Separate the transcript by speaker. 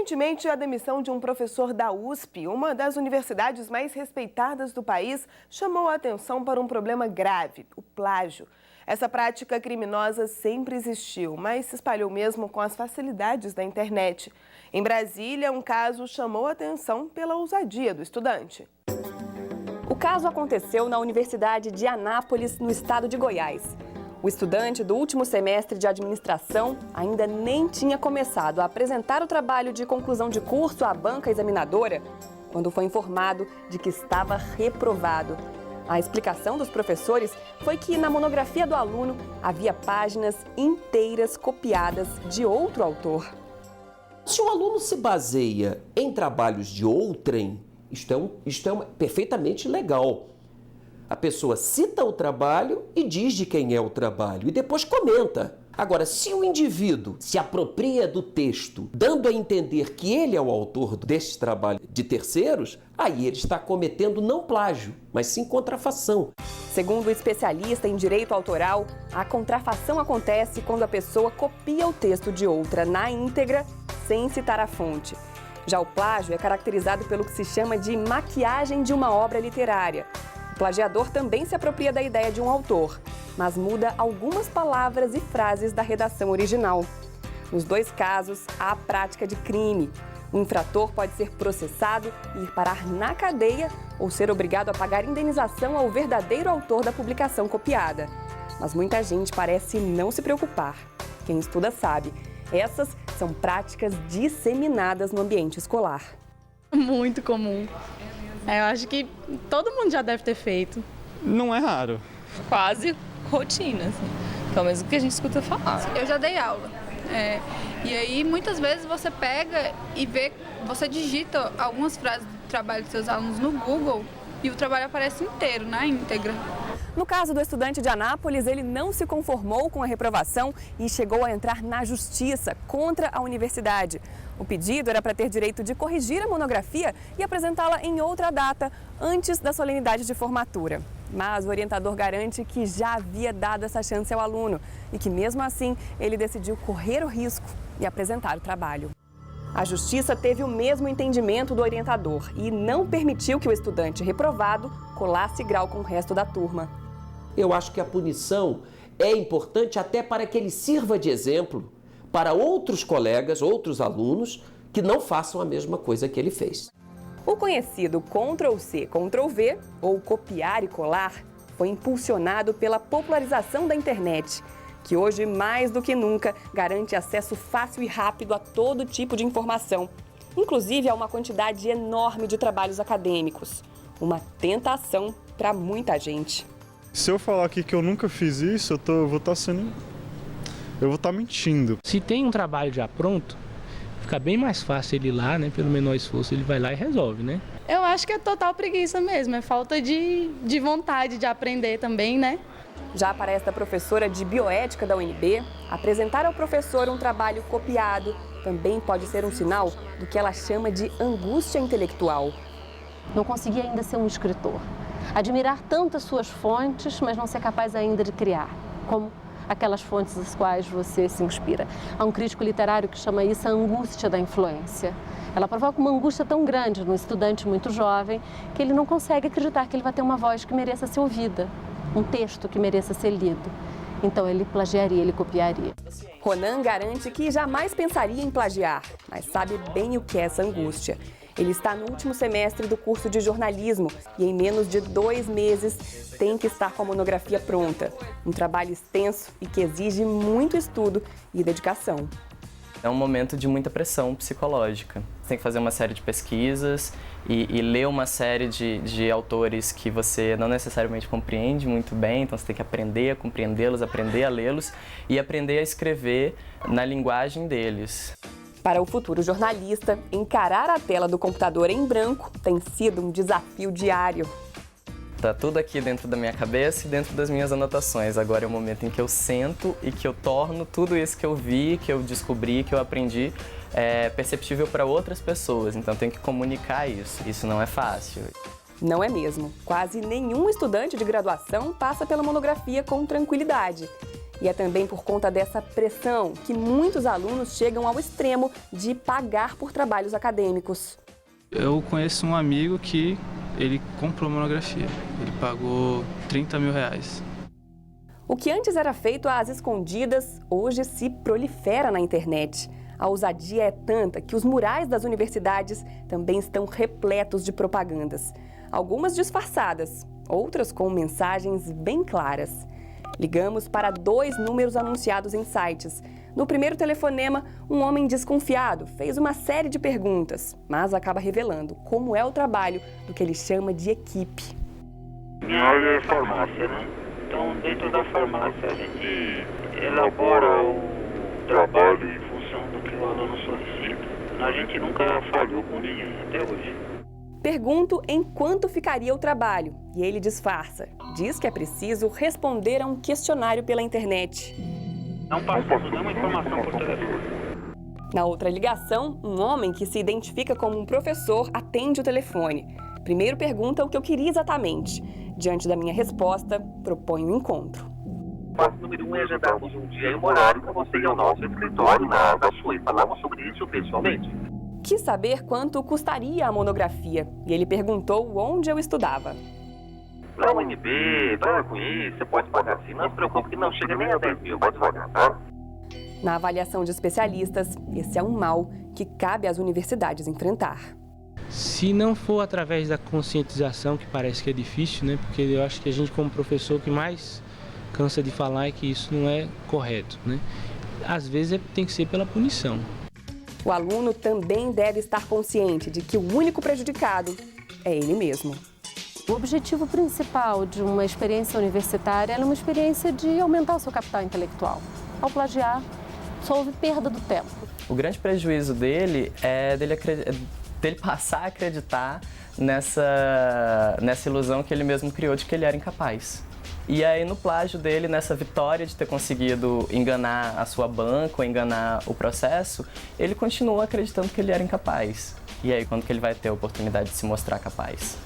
Speaker 1: Recentemente, a demissão de um professor da USP, uma das universidades mais respeitadas do país, chamou a atenção para um problema grave, o plágio. Essa prática criminosa sempre existiu, mas se espalhou mesmo com as facilidades da internet. Em Brasília, um caso chamou a atenção pela ousadia do estudante.
Speaker 2: O caso aconteceu na Universidade de Anápolis, no estado de Goiás. O estudante do último semestre de administração ainda nem tinha começado a apresentar o trabalho de conclusão de curso à banca examinadora quando foi informado de que estava reprovado. A explicação dos professores foi que na monografia do aluno havia páginas inteiras copiadas de outro autor.
Speaker 3: Se o aluno se baseia em trabalhos de outrem, isto é perfeitamente legal. A pessoa cita o trabalho e diz de quem é o trabalho e depois comenta. Agora, se o indivíduo se apropria do texto, dando a entender que ele é o autor deste trabalho de terceiros, aí ele está cometendo não plágio, mas sim contrafação.
Speaker 2: Segundo o especialista em direito autoral, a contrafação acontece quando a pessoa copia o texto de outra na íntegra, sem citar a fonte. Já o plágio é caracterizado pelo que se chama de maquiagem de uma obra literária. O plagiador também se apropria da ideia de um autor, mas muda algumas palavras e frases da redação original. Nos dois casos, há a prática de crime. O infrator pode ser processado e ir parar na cadeia ou ser obrigado a pagar indenização ao verdadeiro autor da publicação copiada. Mas muita gente parece não se preocupar. Quem estuda sabe, essas são práticas disseminadas no ambiente escolar.
Speaker 4: Muito comum. Eu acho que todo mundo já deve ter feito.
Speaker 5: Não é raro.
Speaker 6: Quase rotina, assim. Pelo menos o que a gente escuta falar.
Speaker 7: Eu já dei aula. E aí, muitas vezes, você pega e vê, você digita algumas frases do trabalho dos seus alunos no Google e o trabalho aparece inteiro, na íntegra.
Speaker 2: No caso do estudante de Anápolis, ele não se conformou com a reprovação e chegou a entrar na justiça contra a universidade. O pedido era para ter direito de corrigir a monografia e apresentá-la em outra data, antes da solenidade de formatura. Mas o orientador garante que já havia dado essa chance ao aluno e que, mesmo assim, ele decidiu correr o risco e apresentar o trabalho. A justiça teve o mesmo entendimento do orientador e não permitiu que o estudante reprovado colasse grau com o resto da turma.
Speaker 3: Eu acho que a punição é importante até para que ele sirva de exemplo para outros colegas, outros alunos, que não façam a mesma coisa que ele fez.
Speaker 2: O conhecido Ctrl+C, Ctrl+V, ou copiar e colar, foi impulsionado pela popularização da internet, que hoje, mais do que nunca, garante acesso fácil e rápido a todo tipo de informação, inclusive a uma quantidade enorme de trabalhos acadêmicos. Uma tentação para muita gente.
Speaker 5: Se eu falar aqui que eu nunca fiz isso, eu vou estar mentindo.
Speaker 8: Se tem um trabalho já pronto, fica bem mais fácil ele ir lá, né? Pelo menor esforço, ele vai lá e resolve, né?
Speaker 4: Eu acho que é total preguiça mesmo, é falta de vontade de aprender também, né?
Speaker 2: Já para esta professora de bioética da UNB, apresentar ao professor um trabalho copiado também pode ser um sinal do que ela chama de angústia intelectual.
Speaker 9: Não consegui ainda ser um escritor. Admirar tanto as suas fontes, mas não ser capaz ainda de criar, como aquelas fontes das quais você se inspira. Há um crítico literário que chama isso a angústia da influência. Ela provoca uma angústia tão grande num estudante muito jovem que ele não consegue acreditar que ele vai ter uma voz que mereça ser ouvida, um texto que mereça ser lido. Então ele plagiaria, ele copiaria.
Speaker 2: Ronan garante que jamais pensaria em plagiar, mas sabe bem o que é essa angústia. Ele está no último semestre do curso de jornalismo e em menos de 2 meses tem que estar com a monografia pronta. Um trabalho extenso e que exige muito estudo e dedicação.
Speaker 10: É um momento de muita pressão psicológica. Você tem que fazer uma série de pesquisas e ler uma série de autores que você não necessariamente compreende muito bem, então você tem que aprender a compreendê-los, aprender a lê-los e aprender a escrever na linguagem deles.
Speaker 2: Para o futuro jornalista, encarar a tela do computador em branco tem sido um desafio diário.
Speaker 10: Tá tudo aqui dentro da minha cabeça e dentro das minhas anotações. Agora é o momento em que eu sento e que eu torno tudo isso que eu vi, que eu descobri, que eu aprendi, perceptível para outras pessoas. Então eu tenho que comunicar isso. Isso não é fácil.
Speaker 2: Não é mesmo. Quase nenhum estudante de graduação passa pela monografia com tranquilidade. E é também por conta dessa pressão que muitos alunos chegam ao extremo de pagar por trabalhos acadêmicos.
Speaker 11: Eu conheço um amigo que ele comprou monografia. Ele pagou 30 mil reais.
Speaker 2: O que antes era feito às escondidas, hoje se prolifera na internet. A ousadia é tanta que os murais das universidades também estão repletos de propagandas. Algumas disfarçadas, outras com mensagens bem claras. Ligamos para 2 números anunciados em sites. No primeiro telefonema, um homem desconfiado fez uma série de perguntas, mas acaba revelando como é o trabalho do que ele chama de equipe.
Speaker 12: Minha área é farmácia, né? Então, dentro da farmácia, a gente elabora o trabalho em função do que o aluno solicita. A gente nunca falhou com ninguém até hoje.
Speaker 2: Pergunto em quanto ficaria o trabalho e ele disfarça. Diz que é preciso responder a um questionário pela internet.
Speaker 12: Não passamos nenhuma informação por telefone.
Speaker 2: Na outra ligação, um homem que se identifica como um professor atende o telefone. Primeiro pergunta o que eu queria exatamente. Diante da minha resposta, propõe um encontro.
Speaker 12: O passo número 1 é agendarmos um dia e um horário para você ir ao nosso escritório da sua e falarmos sobre isso pessoalmente.
Speaker 2: Quis saber quanto custaria a monografia e ele perguntou onde eu estudava.
Speaker 12: Para o UNB, para com isso, você pode pagar assim. Não se preocupe que não chega nem a 10 mil, vai devagar, tá?
Speaker 2: Na avaliação de especialistas, esse é um mal que cabe às universidades enfrentar.
Speaker 8: Se não for através da conscientização, que parece que é difícil, né? Porque eu acho que a gente, como professor, o que mais cansa de falar é que isso não é correto, né? Às vezes tem que ser pela punição.
Speaker 2: O aluno também deve estar consciente de que o único prejudicado é ele mesmo.
Speaker 9: O objetivo principal de uma experiência universitária é uma experiência de aumentar o seu capital intelectual. Ao plagiar, só houve perda do tempo.
Speaker 10: O grande prejuízo dele é dele passar a acreditar nessa ilusão que ele mesmo criou de que ele era incapaz. E aí, no plágio dele, nessa vitória de ter conseguido enganar a sua banca ou enganar o processo, ele continua acreditando que ele era incapaz. E aí, quando que ele vai ter a oportunidade de se mostrar capaz?